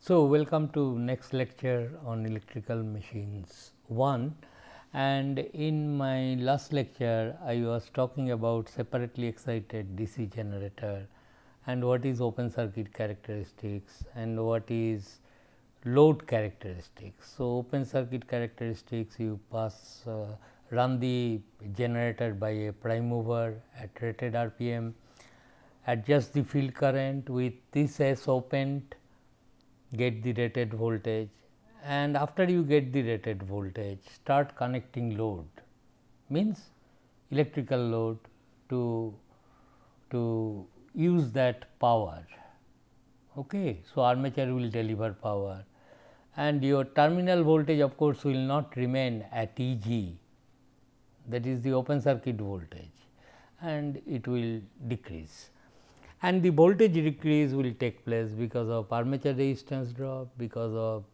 So, welcome to next lecture on electrical machines 1, and in my last lecture I was talking about separately excited DC generator and what is open circuit characteristics and what is load characteristics. So, open circuit characteristics, you run the generator by a prime mover at rated RPM, adjust the field current with this S opened, get the rated voltage, and after you get the rated voltage, start connecting load, means electrical load to use that power. Okay. So, armature will deliver power and your terminal voltage of course, will not remain at E g, that is the open circuit voltage, and it will decrease. And the voltage decrease will take place because of armature resistance drop, because of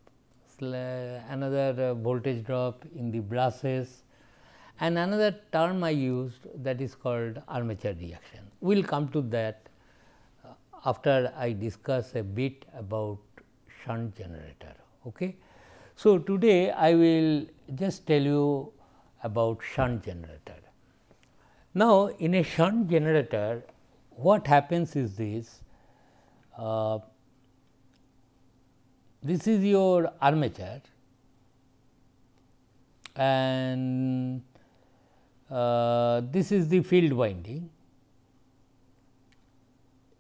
another voltage drop in the brushes, and another term I used, that is called armature reaction. We will come to that after I discuss a bit about shunt generator. Okay. So, today I will just tell you about shunt generator. Now, in a shunt generator, what happens is this, this is your armature and this is the field winding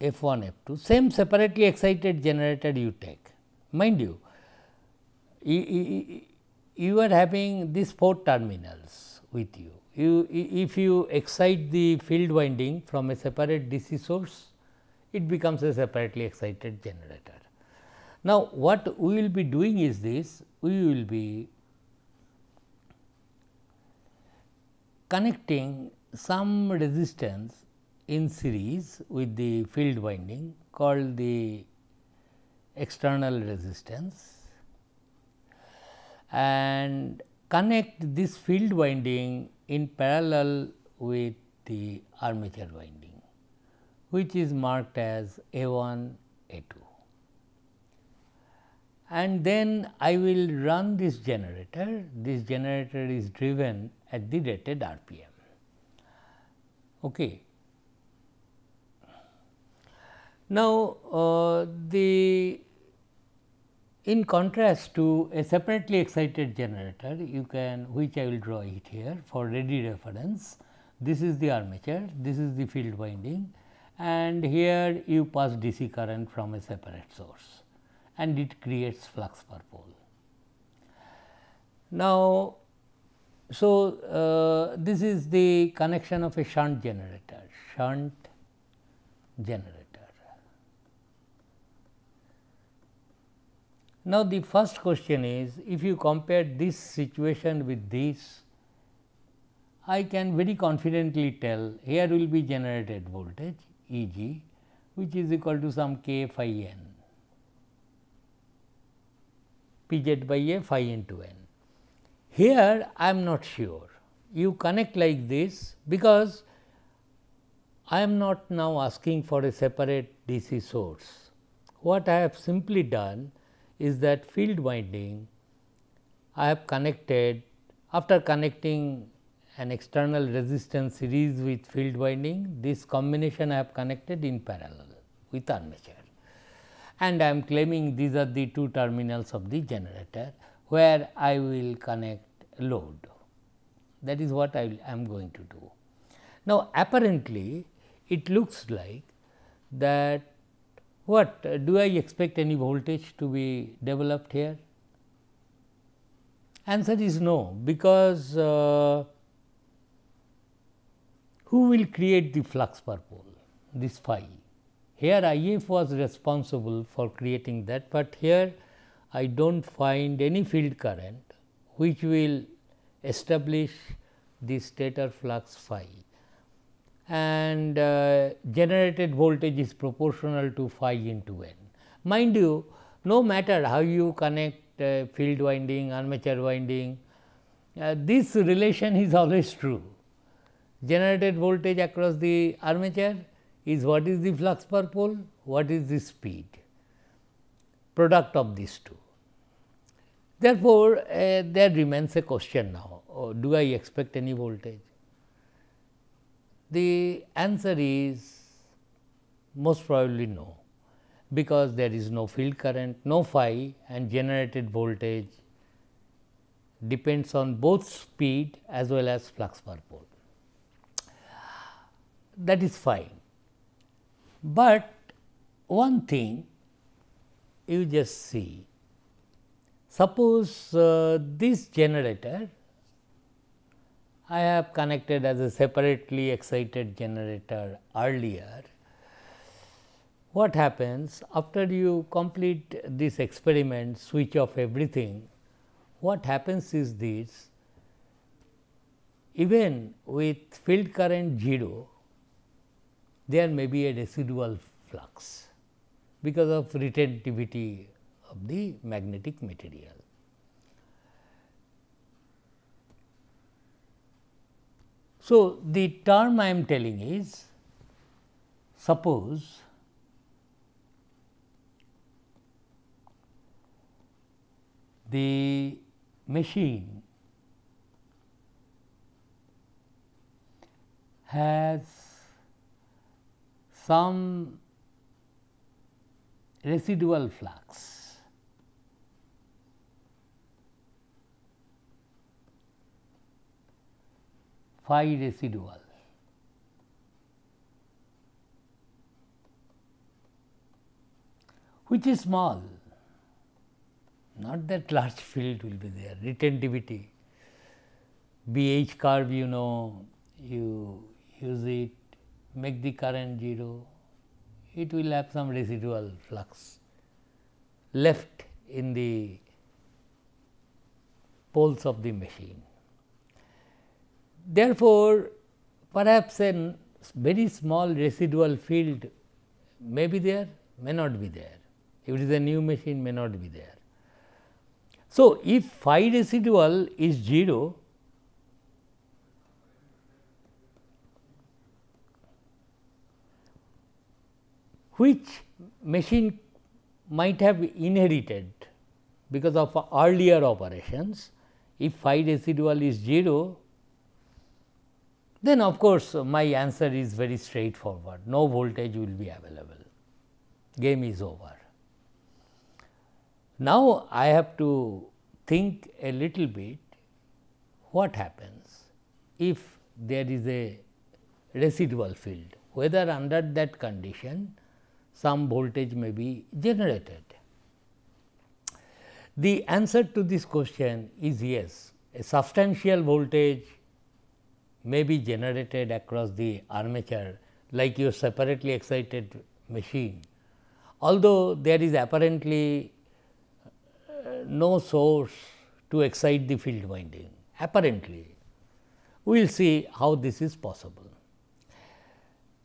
F1, F2, same separately excited generator you take. Mind you, you are having these 4 terminals with you. If you excite the field winding from a separate DC source, it becomes a separately excited generator. Now, what we will be doing is this, we will be connecting some resistance in series with the field winding called the external resistance, and connect this field winding in parallel with the armature winding, which is marked as A1, A2. And then I will run this generator. This generator is driven at the rated RPM. Okay. Now, in contrast to a separately excited generator, you can, which I will draw it here for ready reference. This is the armature, this is the field winding, and here you pass DC current from a separate source, and it creates flux per pole. Now, so this is the connection of a shunt generator, shunt generator. Now, the first question is, if you compare this situation with this, I can very confidently tell here will be generated voltage E g, which is equal to some k phi n, P z by a phi into n. Here I am not sure. You connect like this, because I am not now asking for a separate DC source. What I have simply done is that field winding I have connected, after connecting an external resistance series with field winding, this combination I have connected in parallel with armature, and I am claiming these are the 2 terminals of the generator where I will connect load. That is what I am going to do. Now, apparently it looks like that, what do I expect any voltage to be developed here? Answer is no, because who will create the flux per pole? This phi. Here IF was responsible for creating that, but here I do not find any field current which will establish the stator flux phi, and generated voltage is proportional to phi into n. Mind you, no matter how you connect field winding, armature winding, this relation is always true. Generated voltage across the armature is what is the flux per pole, what is the speed. product of these two. Therefore, there remains a question now, do I expect any voltage? The answer is most probably no, because there is no field current, no phi, and generated voltage depends on both speed as well as flux per pole. That is fine, but one thing you just see, suppose this generator I have connected as a separately excited generator earlier. What happens after you complete this experiment, switch off everything, what happens is this: even with field current 0, there may be a residual flux because of retentivity of the magnetic material. So, the term I am telling is, suppose the machine has some residual flux, phi residual, which is small, not that large field will be there, retentivity, BH curve, you know, you use it, make the current 0, it will have some residual flux left in the poles of the machine. Therefore, perhaps a very small residual field may be there, may not be there. If it is a new machine, may not be there. So, if phi residual is 0, which machine might have inherited because of earlier operations, if phi residual is 0, then of course, my answer is very straightforward, no voltage will be available, game is over. Now, I have to think a little bit what happens if there is a residual field, whether under that condition some voltage may be generated. The answer to this question is yes, a substantial voltage may be generated across the armature like your separately excited machine, although there is apparently no source to excite the field winding, apparently. We will see how this is possible.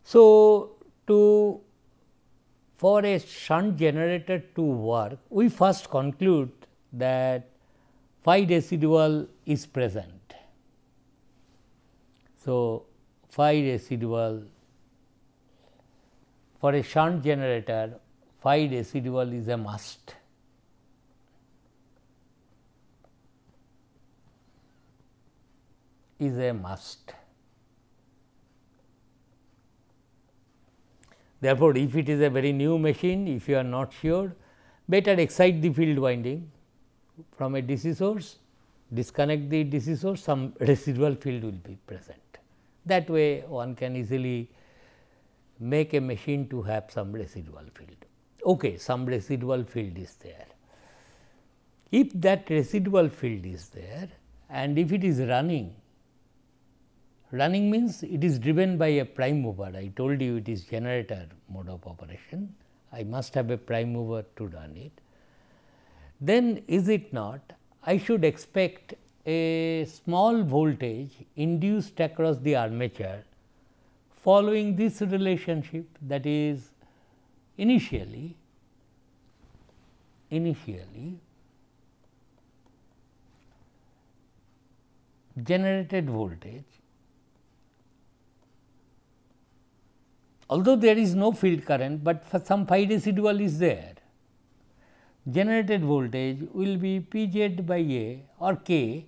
So, for a shunt generator to work, we first conclude that phi residual is present. So, phi residual for a shunt generator, phi residual is a must. Is a must. Therefore, if it is a very new machine, if you are not sure, better excite the field winding from a DC source, disconnect the DC source, some residual field will be present. That way one can easily make a machine to have some residual field. Okay, some residual field is there. If that residual field is there and if it is running means it is driven by a prime mover. I told you it is generator mode of operation. I must have a prime mover to run it. Then is it not, I should expect a small voltage induced across the armature following this relationship, that is initially generated voltage, although there is no field current, but for some phi residual is there. generated voltage will be P z by A or K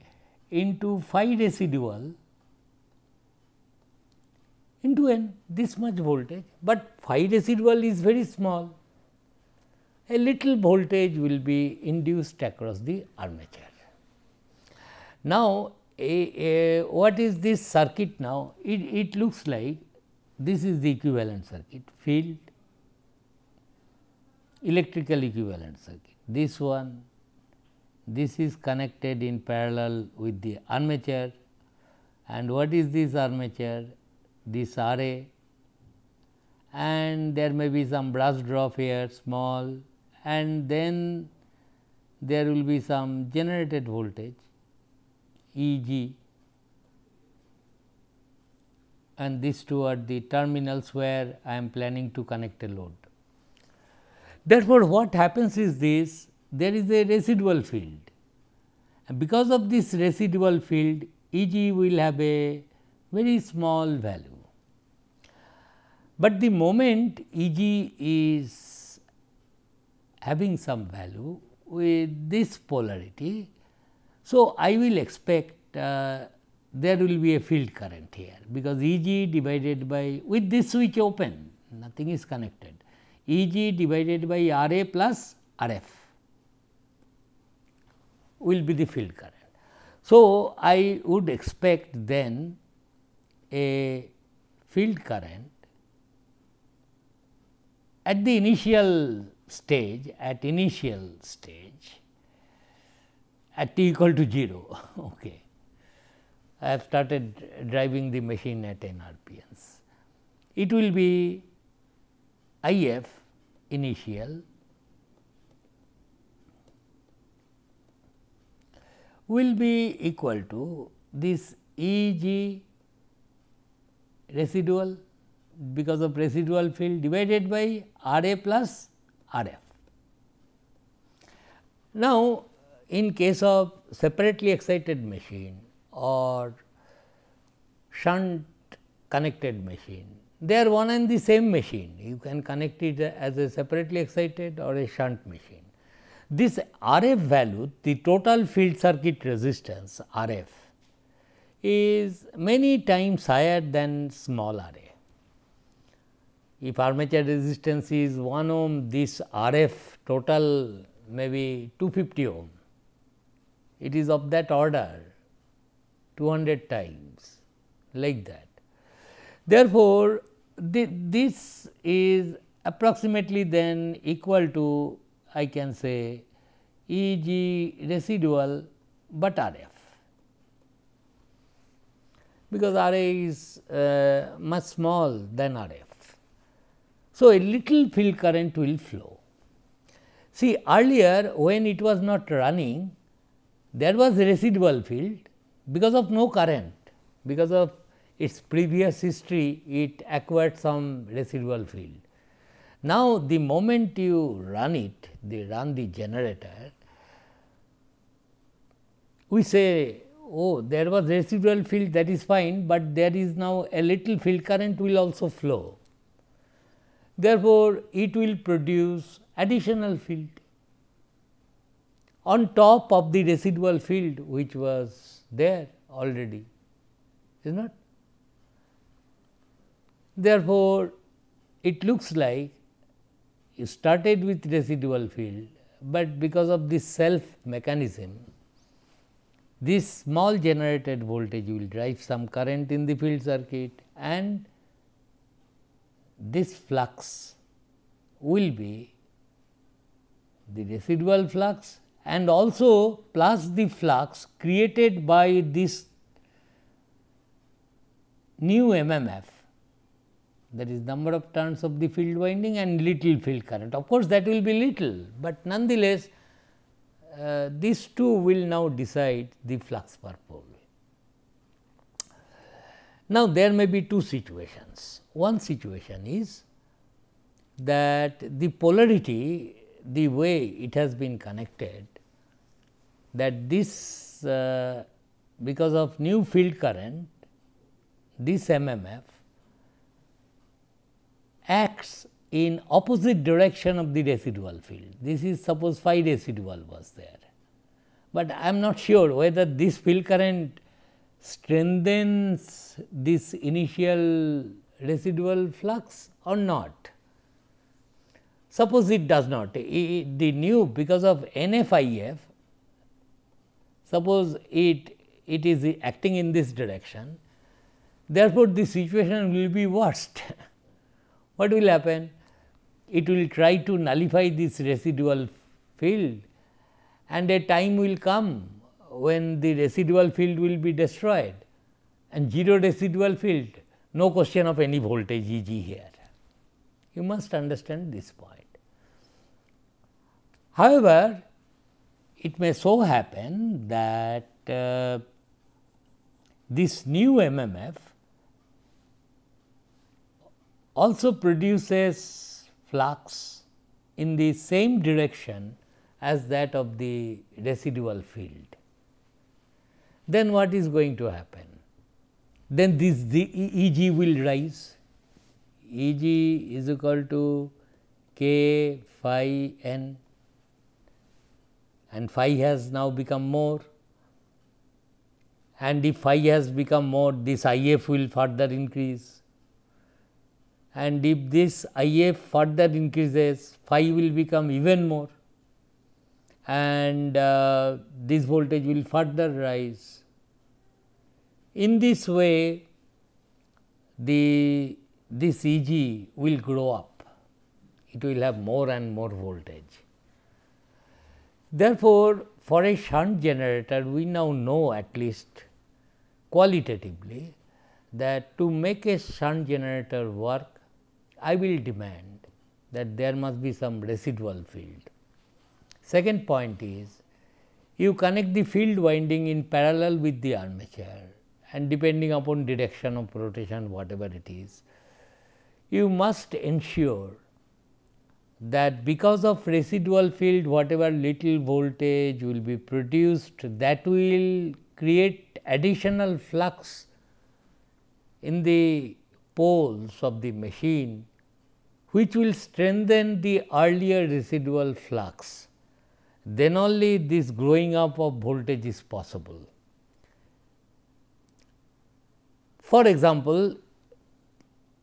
into phi residual into N, this much voltage, but phi residual is very small. A little voltage will be induced across the armature. Now, what is this circuit now? It looks like this is the equivalent circuit, field, electrical equivalent circuit. This one, this is connected in parallel with the armature, and what is this armature? This RA, and there may be some brush drop here small, and then there will be some generated voltage E g, and these two are the terminals where I am planning to connect a load. Therefore, what happens is this, there is a residual field, and because of this residual field E g will have a very small value. But the moment E g is having some value with this polarity, so I will expect there will be a field current here, because E g divided by, with this switch open, nothing is connected, E g divided by R A plus R f will be the field current. So, I would expect then a field current at the initial stage, at t equal to 0. Okay. I have started driving the machine at n RPMs. It will be I f initial will be equal to this E g residual, because of residual field, divided by R A plus R f. Now, in case of separately excited machine or shunt connected machine, they are one and the same machine. You can connect it as a separately excited or a shunt machine. This R f value, the total field circuit resistance R f, is many times higher than small R a. If armature resistance is 1 ohm, this R f total may be 250 ohm. It is of that order 200 times, like that. Therefore, this is approximately then equal to, I can say, E g residual, but R f, because R a is much small than R f. So, a little field current will flow. See, earlier when it was not running, there was residual field because of no current, because of its previous history, it acquired some residual field. Now, the moment you run it, they run the generator, we say, oh, there was residual field, that is fine, but there is now a little field current will also flow. Therefore, it will produce additional field on top of the residual field which was there already, is not. Therefore, it looks like you started with residual field, but because of this self mechanism, this small generated voltage will drive some current in the field circuit, and this flux will be the residual flux and also plus the flux created by this new MMF, that is number of turns of the field winding and little field current. Of course, that will be little, but nonetheless these two will now decide the flux per pole. Now, there may be two situations. One situation is that the polarity, the way it has been connected, that this because of new field current, this MMF acts in opposite direction of the residual field. This is suppose phi residual was there, but I am not sure whether this field current strengthens this initial residual flux or not. Suppose it does not, the new because of NFIF, suppose it is acting in this direction, therefore, the situation will be worst. What will happen? It will try to nullify this residual field, and a time will come when the residual field will be destroyed and 0 residual field, no question of any voltage E g here. You must understand this point. However, it may so happen that this new MMF also produces flux in the same direction as that of the residual field. Then what is going to happen? Then the Eg will rise, Eg is equal to k phi n, and phi has now become more, and if phi has become more, this If will further increase, and if this If further increases, phi will become even more, and this voltage will further rise. In this way, this Eg will grow up, it will have more and more voltage. Therefore, for a shunt generator, we now know at least qualitatively that to make a shunt generator work, I will demand that there must be some residual field. Second point is, you connect the field winding in parallel with the armature, and depending upon direction of rotation, whatever it is, you must ensure that because of residual field, whatever little voltage will be produced, that will create additional flux in the poles of the machine, which will strengthen the earlier residual flux. Then only this growing up of voltage is possible. For example,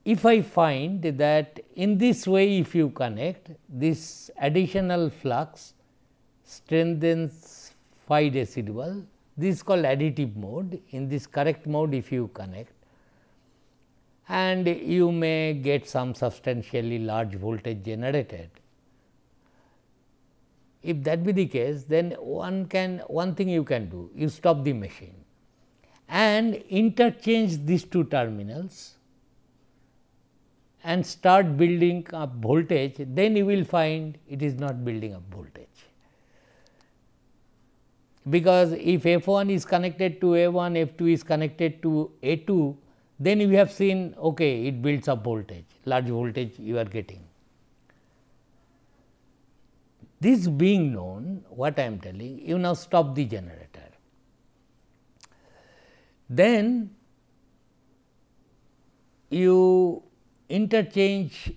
if I find that in this way if you connect, this additional flux strengthens phi residual, this is called additive mode. In this correct mode if you connect, and you may get some substantially large voltage generated. If that be the case, then one thing you can do, you stop the machine and interchange these two terminals and start building up voltage, then you will find it is not building up voltage. Because if F1 is connected to A1, F2 is connected to A2, then you have seen okay, it builds up voltage, large voltage you are getting. This being known, what I am telling, you now stop the generator. Then you interchange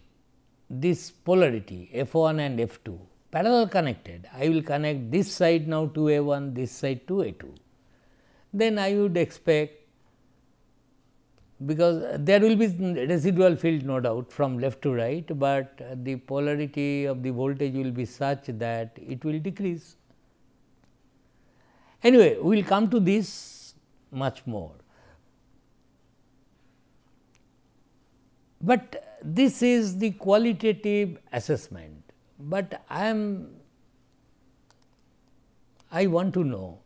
this polarity F1 and F2 parallel connected. I will connect this side now to A1, this side to A2. Then I would expect, because there will be residual field no doubt from left to right, but the polarity of the voltage will be such that it will decrease. Anyway, we will come to this much more. But this is the qualitative assessment, but I want to know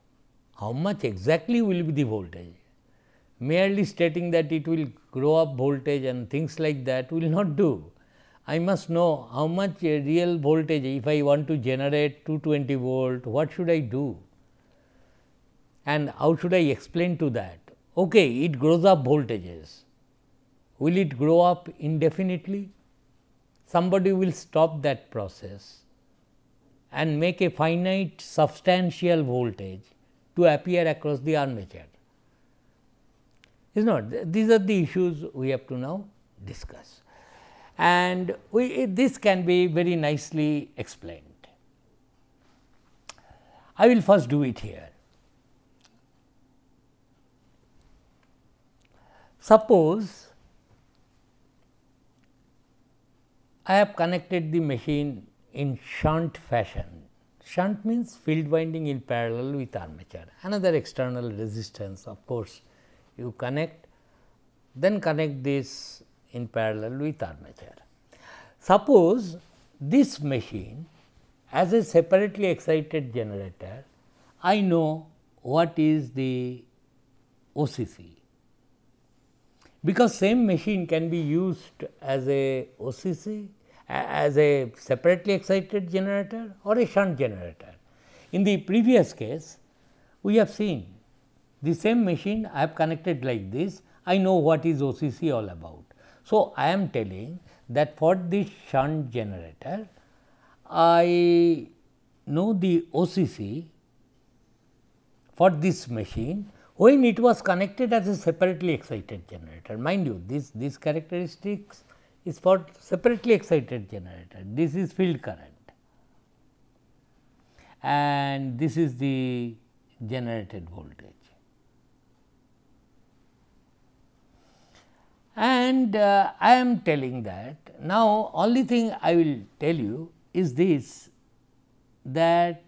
how much exactly will be the voltage. Merely stating that it will grow up voltage and things like that will not do. I must know how much real voltage. If I want to generate 220 volt, what should I do? And how should I explain to that? Okay, it grows up voltages. Will it grow up indefinitely? Somebody will stop that process and make a finite substantial voltage to appear across the armature. Is not. These are the issues we have to now discuss. and this can be very nicely explained. I will first do it here. Suppose I have connected the machine in shunt fashion. Shunt means field winding in parallel with armature, another external resistance. Of course, you connect, then connect this in parallel with armature. Suppose this machine as a separately excited generator, I know what is the OCC, because same machine can be used as a OCC, as a separately excited generator or a shunt generator. In the previous case, we have seen the same machine I have connected like this, I know what is OCC all about. So, I am telling that for this shunt generator, I know the OCC for this machine when it was connected as a separately excited generator. Mind you, this characteristics is for separately excited generator. This is field current and this is the generated voltage. And I am telling that now only thing I will tell you is this, that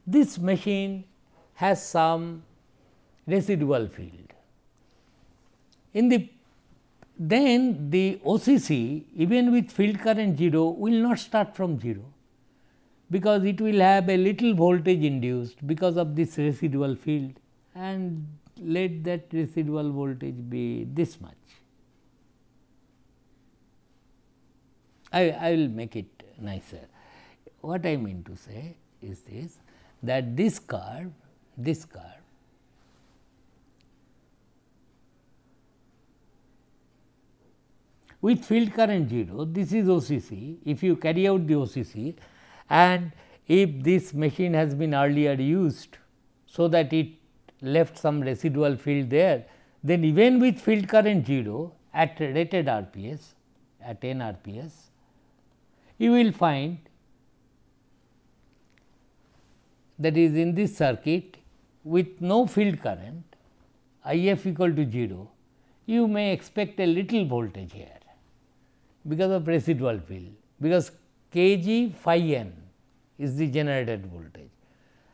this machine has some residual field. In the then the OCC even with field current 0 will not start from 0, because it will have a little voltage induced because of this residual field, and let that residual voltage be this much. I will make it nicer. What I mean to say is this, that this curve with field current 0, this is OCC. If you carry out the OCC and if this machine has been earlier used, so that it left some residual field there, then even with field current 0 at rated RPS, at 10 RPS, you will find that is in this circuit with no field current, IF equal to 0, you may expect a little voltage here because of residual field, because kg phi n is the generated voltage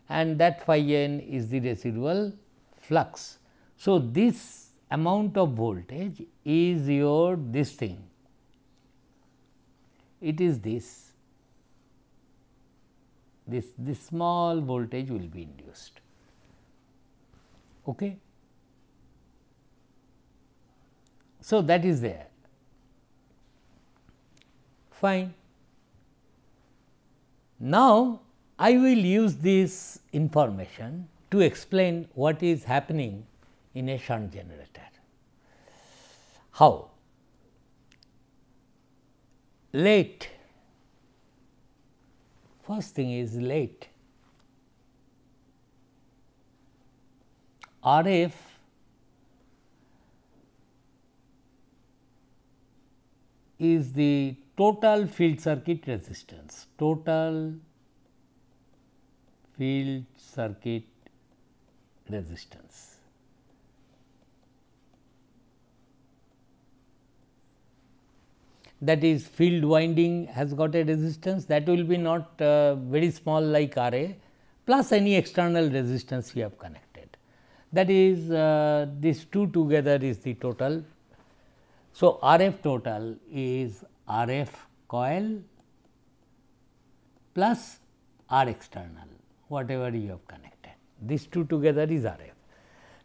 and that phi n is the residual flux. So, this amount of voltage is your this thing, it is this small voltage will be induced. Okay. So, that is there. Fine. Now, I will use this information to explain what is happening in a shunt generator. How? Let, first thing is let RF is the total field circuit resistance, total field circuit resistance. That is, field winding has got a resistance, that will be not very small like Ra, plus any external resistance we have connected. That is, these two together is the total. So, Rf total is Rf coil plus R external, whatever you have connected. These two together is Rf.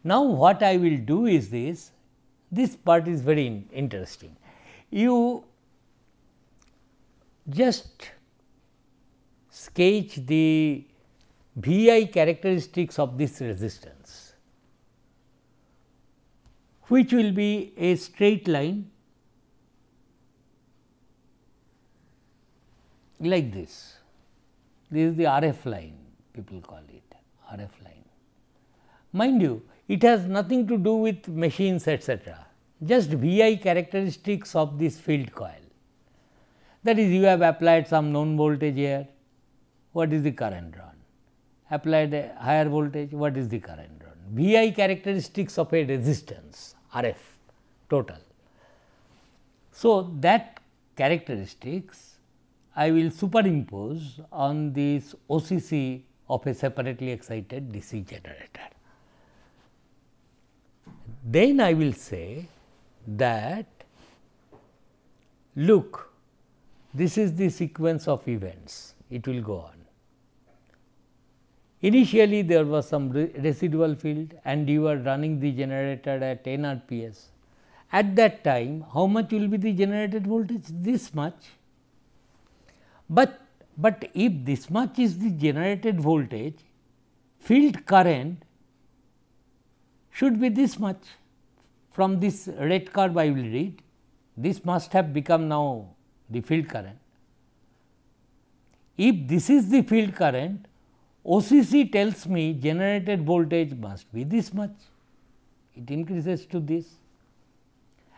Now, what I will do is this part is very interesting. You just sketch the Vi characteristics of this resistance, which will be a straight line like this. This is the RF line, people call it RF line. Mind you, it has nothing to do with machines etc., just Vi characteristics of this field coil. That is, you have applied some known voltage here, what is the current run? Applied a higher voltage, what is the current run? VI characteristics of a resistance RF total. So, that characteristics I will superimpose on this OCC of a separately excited DC generator. Then I will say that look, this is the sequence of events, it will go on. Initially there was some residual field and you are running the generator at 10 RPS. At that time, how much will be the generated voltage? This much. But if this much is the generated voltage, field current should be this much. From this red curve I will read, this must have become now the field current. If this is the field current, OCC tells me generated voltage must be this much, it increases to this.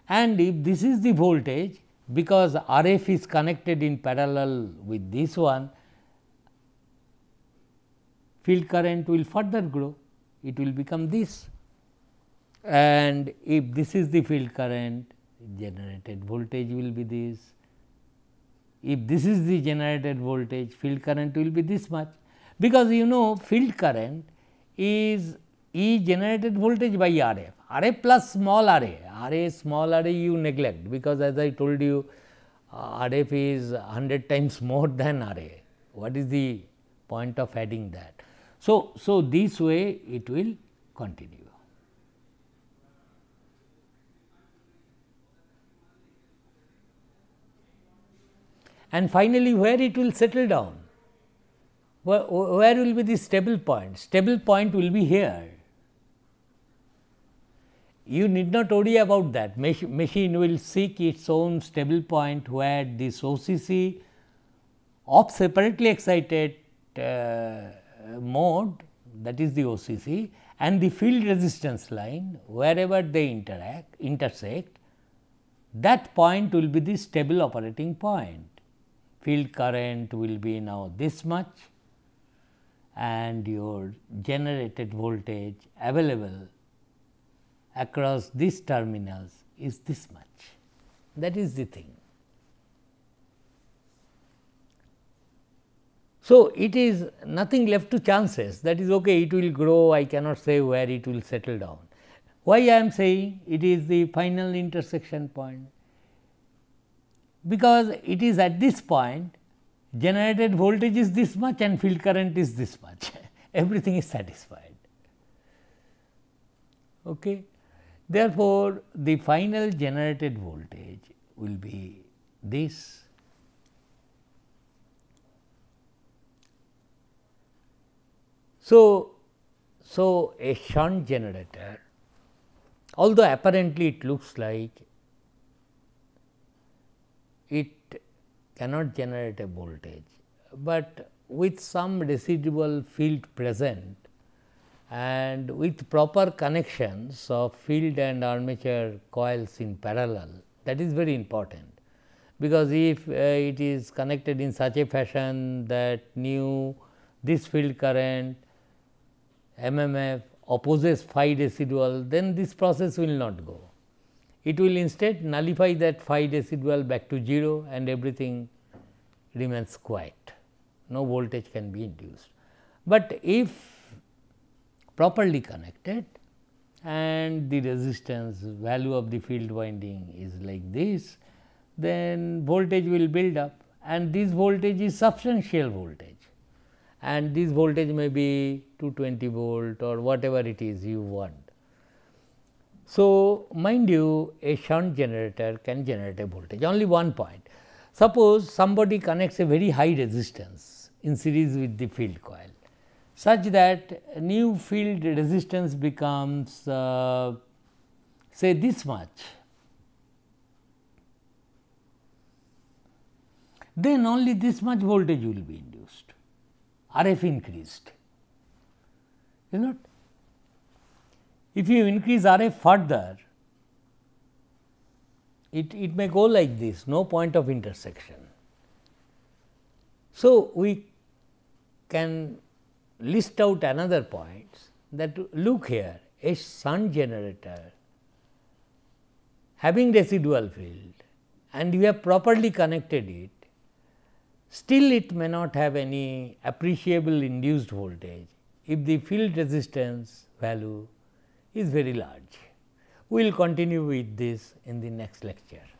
And if this is the voltage, because RF is connected in parallel with this one, field current will further grow, it will become this. And if this is the field current, generated voltage will be this. If this is the generated voltage, field current will be this much, because you know field current is E generated voltage by RF, RF plus small array, small array you neglect, because as I told you RF is 100 times more than array. What is the point of adding that? So, this way it will continue. And finally, where it will settle down? Where will be the stable point? Stable point will be here. You need not worry about that. Machine will seek its own stable point where this OCC of separately excited mode, that is the OCC, and the field resistance line, wherever they intersect, that point will be the stable operating point. Field current will be now this much and your generated voltage available across these terminals is this much. That is the thing. So, it is nothing left to chances, that is okay, it will grow, I cannot say where it will settle down. Why I am saying it is the final intersection point? Because it is at this point generated voltage is this much and field current is this much, everything is satisfied. Okay. Therefore, the final generated voltage will be this. So, a shunt generator, although apparently it looks like it cannot generate a voltage, but with some residual field present and with proper connections of field and armature coils in parallel, that is very important. Because if it is connected in such a fashion that this field current MMF opposes phi residual, then this process will not go. It will instead nullify that phi residual back to 0 and everything remains quiet, no voltage can be induced. But if properly connected and the resistance value of the field winding is like this, then voltage will build up and this voltage is substantial voltage and this voltage may be 220 volt or whatever it is you want. So, mind you, a shunt generator can generate a voltage, only one point. Suppose somebody connects a very high resistance in series with the field coil, such that new field resistance becomes say this much, then only this much voltage will be induced, RF increased, is not. If you increase RF further, it may go like this, no point of intersection. So, we can list out another point that look here, a shunt generator having residual field and you have properly connected it, still it may not have any appreciable induced voltage if the field resistance value is very large. We will continue with this in the next lecture.